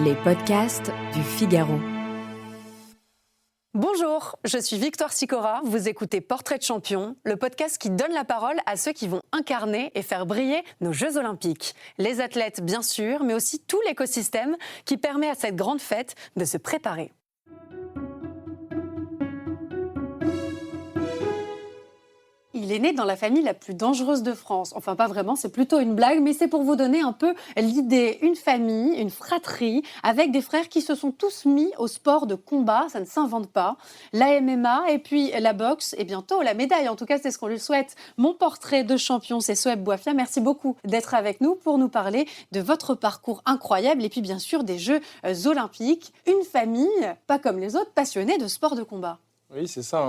Les podcasts du Figaro. Bonjour, je suis Victoire Sicora, vous écoutez Portrait de champion, le podcast qui donne la parole à ceux qui vont incarner et faire briller nos Jeux Olympiques. Les athlètes bien sûr, mais aussi tout l'écosystème qui permet à cette grande fête de se préparer. Il est né dans la famille la plus dangereuse de France. Enfin, pas vraiment, c'est plutôt une blague, mais c'est pour vous donner un peu l'idée. Une famille, une fratrie, avec des frères qui se sont tous mis au sport de combat, ça ne s'invente pas. La MMA et puis la boxe et bientôt la médaille. En tout cas, c'est ce qu'on lui souhaite. Mon portrait de champion, c'est Soeb Boifia. Merci beaucoup d'être avec nous pour nous parler de votre parcours incroyable et puis bien sûr des Jeux Olympiques. Une famille, pas comme les autres, passionnée de sport de combat. Oui, c'est ça.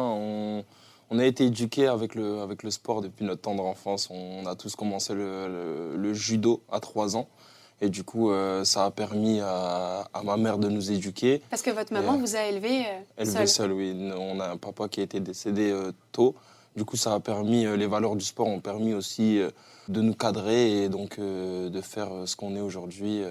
On a été éduqués avec le sport depuis notre tendre enfance. On a tous commencé le judo à 3 ans. Et du coup, ça a permis à ma mère de nous éduquer. Parce que votre maman vous a élevé seul, oui. On a un papa qui a été décédé tôt. Du coup, ça a permis, les valeurs du sport ont permis aussi de nous cadrer et donc de faire ce qu'on est aujourd'hui.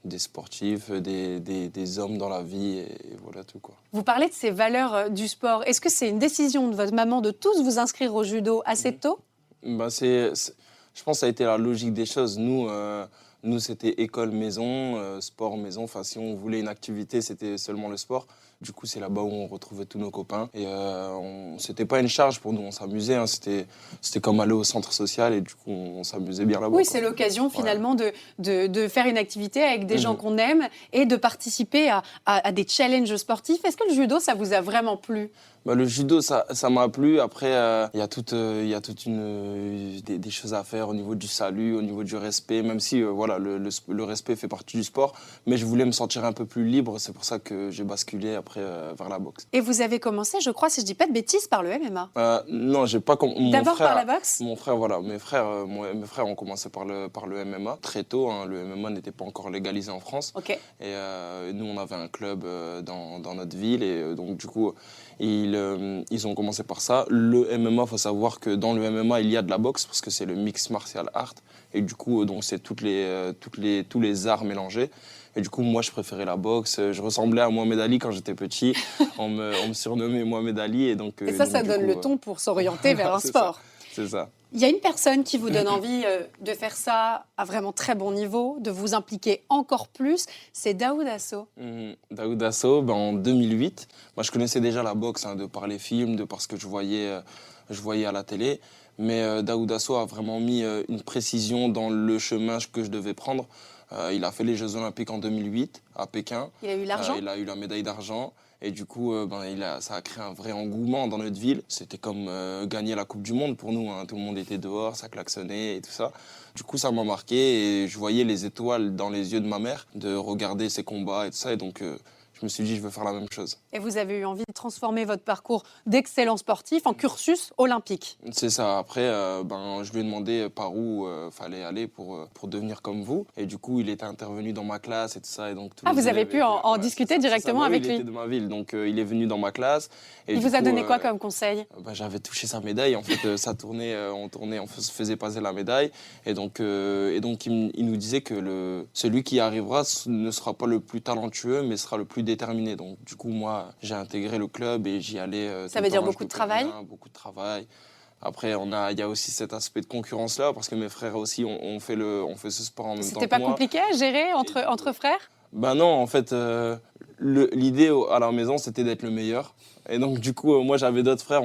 Des sportifs, des hommes dans la vie et voilà tout quoi. Vous parlez de ces valeurs du sport. Est-ce que c'est une décision de votre maman de tous vous inscrire au judo assez tôt ? Je pense que ça a été la logique des choses. Nous c'était école maison, sport maison. Enfin, si on voulait une activité, c'était seulement le sport. Du coup, c'est là-bas où on retrouvait tous nos copains. Et c'était pas une charge pour nous, on s'amusait. Hein. C'était comme aller au centre social et du coup, on s'amusait bien là-bas. Oui, c'est l'occasion finalement de faire une activité avec des gens qu'on aime et de participer à des challenges sportifs. Est-ce que le judo, ça vous a vraiment plu ? Le judo, ça m'a plu. Après, il y a toute des choses à faire au niveau du salut, au niveau du respect, même si le respect fait partie du sport. Mais je voulais me sentir un peu plus libre. C'est pour ça que j'ai basculé après vers la boxe. Et vous avez commencé, je crois, si je dis pas de bêtises, par le MMA. Non, j'ai pas commencé. D'abord par la boxe ? Mon frère, voilà. Mes frères ont commencé par le MMA très tôt. Hein. Le MMA n'était pas encore légalisé en France. Okay. Et nous, on avait un club dans notre ville. Et donc, du coup, ils ont commencé par ça. Le MMA, il faut savoir que dans le MMA, il y a de la boxe parce que c'est le mix martial art. Et du coup, donc, c'est tous les arts mélangés. Et du coup, moi, je préférais la boxe. Je ressemblais à Mohamed Ali quand j'étais petit. On me surnommait Mohamed Ali. Et ça donne le ton pour s'orienter vers un sport. C'est ça. Il y a une personne qui vous donne envie de faire ça à vraiment très bon niveau, de vous impliquer encore plus, c'est Daoud Asso. Daoud Asso, en 2008, moi je connaissais déjà la boxe de par les films, de par ce que je voyais à la télé. Mais Daoud Asso a vraiment mis une précision dans le chemin que je devais prendre. Il a fait les Jeux Olympiques en 2008 à Pékin. Il a eu l'argent. Il a eu la médaille d'argent. Et du coup, ça a créé un vrai engouement dans notre ville. C'était comme gagner la Coupe du Monde pour nous. Hein. Tout le monde était dehors, ça klaxonnait et tout ça. Du coup, ça m'a marqué et je voyais les étoiles dans les yeux de ma mère de regarder ses combats et tout ça. Et donc, je me suis dit, je veux faire la même chose. Et vous avez eu envie de transformer votre parcours d'excellent sportif en cursus olympique. C'est ça. Après, je lui ai demandé par où fallait aller pour devenir comme vous. Et du coup, il était intervenu dans ma classe et tout ça. Et donc, vous avez pu en discuter directement avec lui. Il était de ma ville, donc il est venu dans ma classe. Et il vous a donné quoi comme conseil ? J'avais touché sa médaille. En fait, ça tournait, on faisait passer la médaille. Et donc il nous disait que celui qui arrivera ne sera pas le plus talentueux, mais sera le plus déterminé. Donc, du coup, moi, j'ai intégré le club et j'y allais. Ça veut dire beaucoup de travail ? Beaucoup de travail. Après, il y a aussi cet aspect de concurrence-là, parce que mes frères aussi ont fait ce sport en même temps que moi. C'était pas compliqué à gérer entre frères ? Non, en fait, l'idée à la maison, c'était d'être le meilleur. Et donc, du coup, moi, j'avais d'autres frères.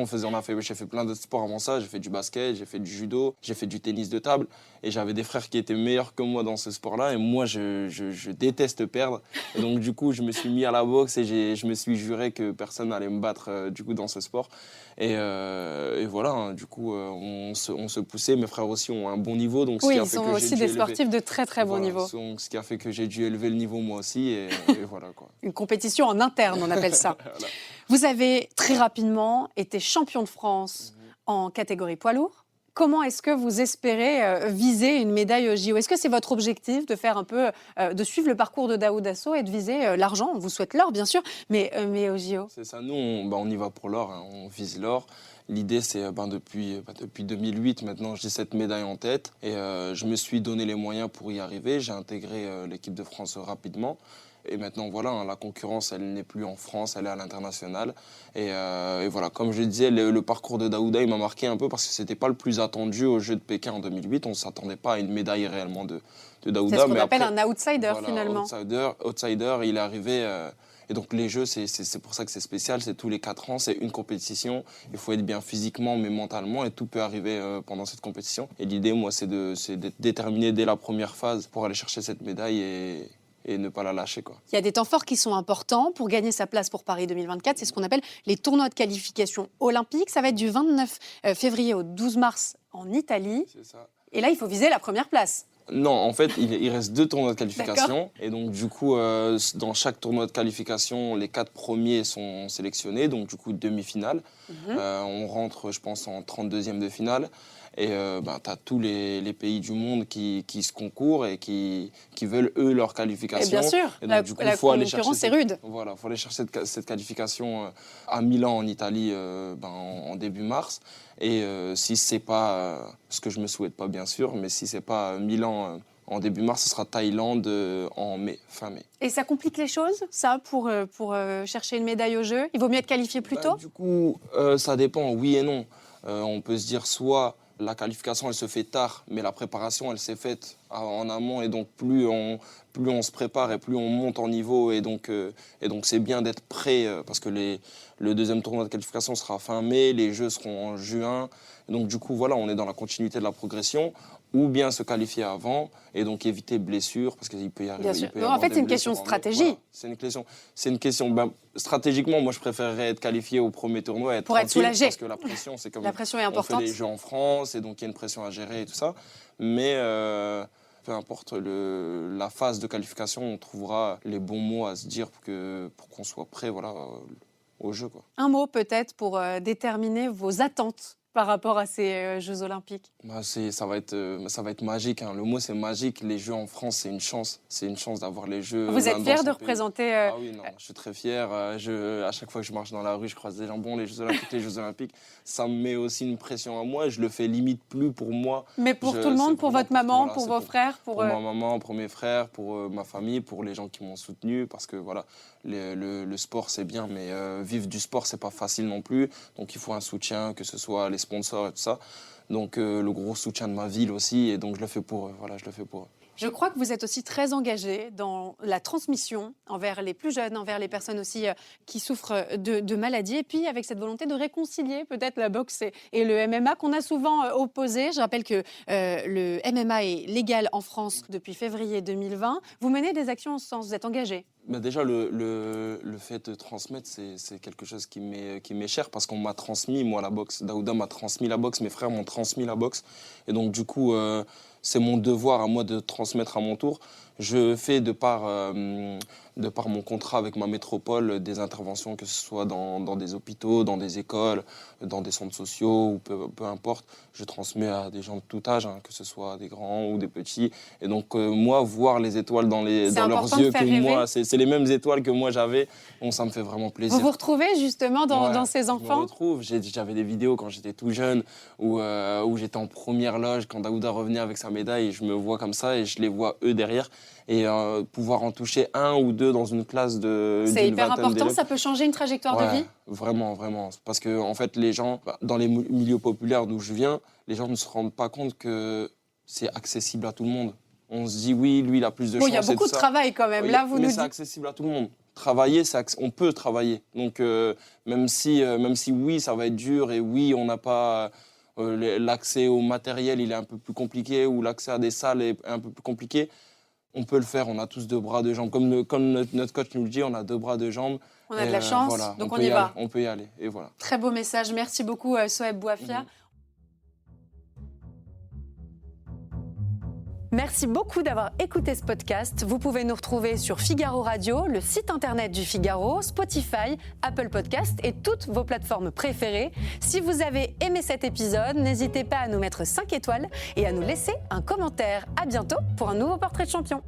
J'ai fait plein d'autres sports avant ça. J'ai fait du basket, j'ai fait du judo, j'ai fait du tennis de table. Et j'avais des frères qui étaient meilleurs que moi dans ce sport-là. Et moi, je déteste perdre. Et donc, du coup, je me suis mis à la boxe et je me suis juré que personne n'allait me battre du coup, dans ce sport. Et voilà, hein, du coup, on se poussait. Mes frères aussi ont un bon niveau. Donc, ils sont aussi des sportifs de très, très bon niveau. Donc, ce qui a fait que j'ai dû élever le niveau moi aussi. Et voilà, quoi. Une compétition en interne, on appelle ça. Voilà. Vous avez très rapidement été champion de France en catégorie poids lourd. Comment est-ce que vous espérez viser une médaille au JO ? Est-ce que c'est votre objectif de faire un peu, de suivre le parcours de Daoud Asso et de viser l'argent ? On vous souhaite l'or, bien sûr, mais au JO. C'est ça, nous, on y va pour l'or, hein, on vise l'or. L'idée, c'est depuis 2008, maintenant, j'ai cette médaille en tête et je me suis donné les moyens pour y arriver. J'ai intégré l'équipe de France rapidement. maintenant, voilà, hein, la concurrence, elle n'est plus en France, elle est à l'international. Et voilà, comme je disais, le parcours de Daouda, il m'a marqué un peu parce que c'était pas le plus attendu aux Jeux de Pékin en 2008. On ne s'attendait pas à une médaille réellement de Daouda. C'est ce qu'on mais appelle après, un outsider, voilà, finalement. Outsider, il est arrivé. Et donc les Jeux, c'est pour ça que c'est spécial. C'est tous les 4 ans, c'est une compétition. Il faut être bien physiquement, mais mentalement, et tout peut arriver pendant cette compétition. Et l'idée, moi, c'est d'être déterminé dès la première phase pour aller chercher cette médaille et ne pas la lâcher, quoi. Il y a des temps forts qui sont importants pour gagner sa place pour Paris 2024. C'est ce qu'on appelle les tournois de qualification olympique. Ça va être du 29 février au 12 mars en Italie. C'est ça. Et là, il faut viser la première place. Non, en fait, il reste 2 tournois de qualification. Et donc, du coup, dans chaque tournoi de qualification, les 4 premiers sont sélectionnés. Donc, du coup, demi-finale. On rentre, je pense, en 32e de finale. Et tu as tous les pays du monde qui se concourent et qui veulent, eux, leur qualification. Et bien sûr, et donc, la concurrence est rude. Voilà, il faut aller chercher cette qualification à Milan, en Italie, en début mars. Et si ce n'est pas, ce que je ne me souhaite pas, bien sûr, mais si ce n'est pas Milan en début mars, ce sera Thaïlande en mai, fin mai. Et ça complique les choses, ça, pour chercher une médaille au jeu? Il vaut mieux être qualifié plus tôt? Du coup, ça dépend, oui et non. On peut se dire soit la qualification, elle se fait tard, mais la préparation, elle s'est faite en amont. Et donc, plus on se prépare et plus on monte en niveau. Et donc c'est bien d'être prêt parce que le deuxième tournoi de qualification sera fin mai, les Jeux seront en juin. Et donc, du coup, voilà, on est dans la continuité de la progression. Ou bien se qualifier avant et donc éviter blessures parce qu'il peut y arriver. Bien sûr. En fait, c'est une question de stratégie. Voilà, c'est une question. Stratégiquement, moi, je préférerais être qualifié au premier tournoi et être pour être soulagé. Parce que la pression, c'est comme la pression est importante. On fait les Jeux en France et donc il y a une pression à gérer et tout ça. Mais peu importe la phase de qualification, on trouvera les bons mots à se dire pour qu'on soit prêt, voilà, au jeu, quoi. Un mot peut-être pour déterminer vos attentes par rapport à ces Jeux Olympiques? Ça va être magique, hein. Le mot, c'est magique. Les Jeux en France, c'est une chance. C'est une chance d'avoir les Jeux. Vous êtes fier de représenter Ah oui, non, je suis très fier. À chaque fois que je marche dans la rue, je croise des gens. Bon, les Jeux Olympiques, ça me met aussi une pression à moi. Je le fais limite plus pour moi. Mais pour tout le monde, pour votre maman, voilà, pour vos frères, pour ma maman, pour mes frères, pour ma famille, pour les gens qui m'ont soutenu. Parce que voilà, le sport, c'est bien, mais vivre du sport, c'est pas facile non plus. Donc il faut un soutien, que ce soit les sponsors et tout ça. Donc le gros soutien de ma ville aussi, et donc je le fais pour eux. Voilà, je le fais pour eux. Je crois que vous êtes aussi très engagé dans la transmission envers les plus jeunes, envers les personnes aussi qui souffrent de maladies, et puis avec cette volonté de réconcilier peut-être la boxe et le MMA qu'on a souvent opposé. Je rappelle que le MMA est légal en France depuis février 2020. Vous menez des actions en ce sens, vous êtes engagé? Déjà, le fait de transmettre, c'est quelque chose qui m'est cher parce qu'on m'a transmis, moi, la boxe. Daouda m'a transmis la boxe, mes frères m'ont transmis la boxe. Et donc, du coup, c'est mon devoir à moi de transmettre à mon tour. Je fais, de par mon contrat avec ma métropole, des interventions, que ce soit dans des hôpitaux, dans des écoles, dans des centres sociaux, ou peu importe. Je transmets à des gens de tout âge, hein, que ce soit des grands ou des petits. Et donc, moi, voir les étoiles dans leurs yeux que moi, c'est les mêmes étoiles que moi j'avais, bon, ça me fait vraiment plaisir. Vous vous retrouvez justement dans ces enfants? Je me retrouve. J'avais des vidéos quand j'étais tout jeune où j'étais en première loge quand Daouda revenait avec sa médaille et je me vois comme ça et je les vois eux derrière. Et pouvoir en toucher un ou deux dans une classe c'est hyper important, ça peut changer une trajectoire de vie? Vraiment, vraiment. Parce que en fait, les gens, dans les milieux populaires d'où je viens, les gens ne se rendent pas compte que c'est accessible à tout le monde. On se dit, oui, lui, il a plus de chance. Il y a beaucoup de travail quand même. Là, mais c'est accessible à tout le monde. Travailler, on peut travailler. Donc, même si oui, ça va être dur et oui, on n'a pas... l'accès au matériel, il est un peu plus compliqué, ou l'accès à des salles est un peu plus compliqué. On peut le faire, on a tous 2 bras, 2 jambes. Comme notre coach nous le dit, on a 2 bras, 2 jambes. On a de la chance, voilà, donc on y va. On peut y aller, et voilà. Très beau message, merci beaucoup Sohaib Bouafia. Merci beaucoup d'avoir écouté ce podcast. Vous pouvez nous retrouver sur Figaro Radio, le site internet du Figaro, Spotify, Apple Podcast et toutes vos plateformes préférées. Si vous avez aimé cet épisode, n'hésitez pas à nous mettre 5 étoiles et à nous laisser un commentaire. À bientôt pour un nouveau portrait de champion.